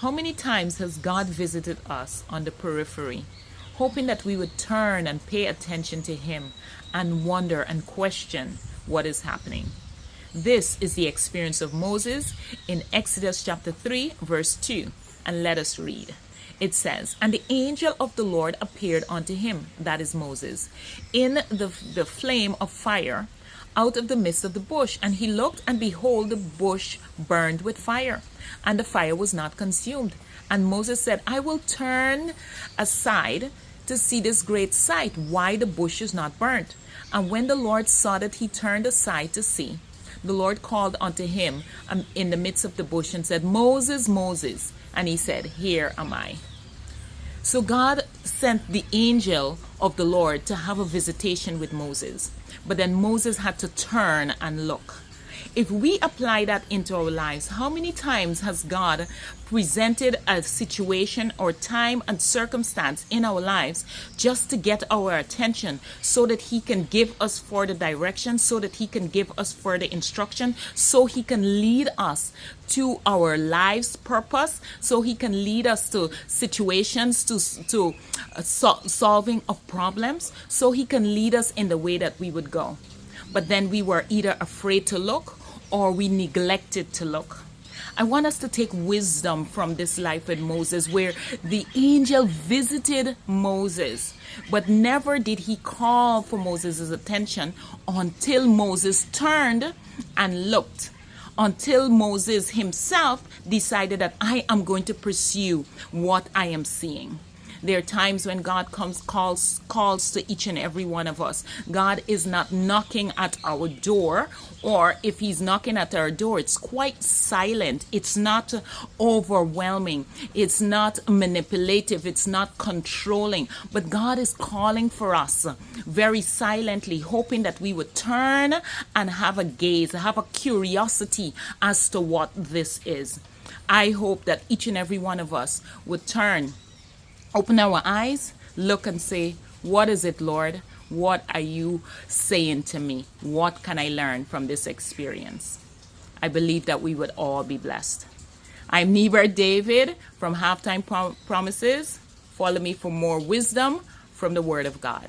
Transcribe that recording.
How many times has God visited us on the periphery, hoping that we would turn and pay attention to Him and wonder and question what is happening? This is the experience of Moses in Exodus chapter 3, verse 2. And let us read. It says, "And the angel of the Lord appeared unto him," that is Moses, "in the flame of fire out of the midst of the bush. And he looked, and behold, the bush burned with fire, and the fire was not consumed. And Moses said, I will turn aside to see this great sight, why the bush is not burnt. And when the Lord saw that he turned aside to see, the Lord called unto him in the midst of the bush and said, Moses, Moses. And he said, Here am I." So God sent the angel of the Lord to have a visitation with Moses. But then Moses had to turn and look. If we apply that into our lives, how many times has God presented a situation or time and circumstance in our lives just to get our attention so that He can give us further direction, so that He can give us further instruction, so He can lead us to our life's purpose, so He can lead us to situations, to solving of problems, so He can lead us in the way that we would go. But then we were either afraid to look or we neglected to look. I want us to take wisdom from this life with Moses, where the angel visited Moses, but never did he call for Moses' attention until Moses turned and looked, until Moses himself decided that I am going to pursue what I am seeing. There are times when God calls to each and every one of us. God is not knocking at our door, or if He's knocking at our door, it's quite silent. It's not overwhelming. It's not manipulative. It's not controlling. But God is calling for us very silently, hoping that we would turn and have a gaze, have a curiosity as to what this is. I hope that each and every one of us would turn, open our eyes, look and say, what is it, Lord? What are you saying to me? What can I learn from this experience? I believe that we would all be blessed. I'm Neighbor David from Halftime Promises. Follow me for more wisdom from the Word of God.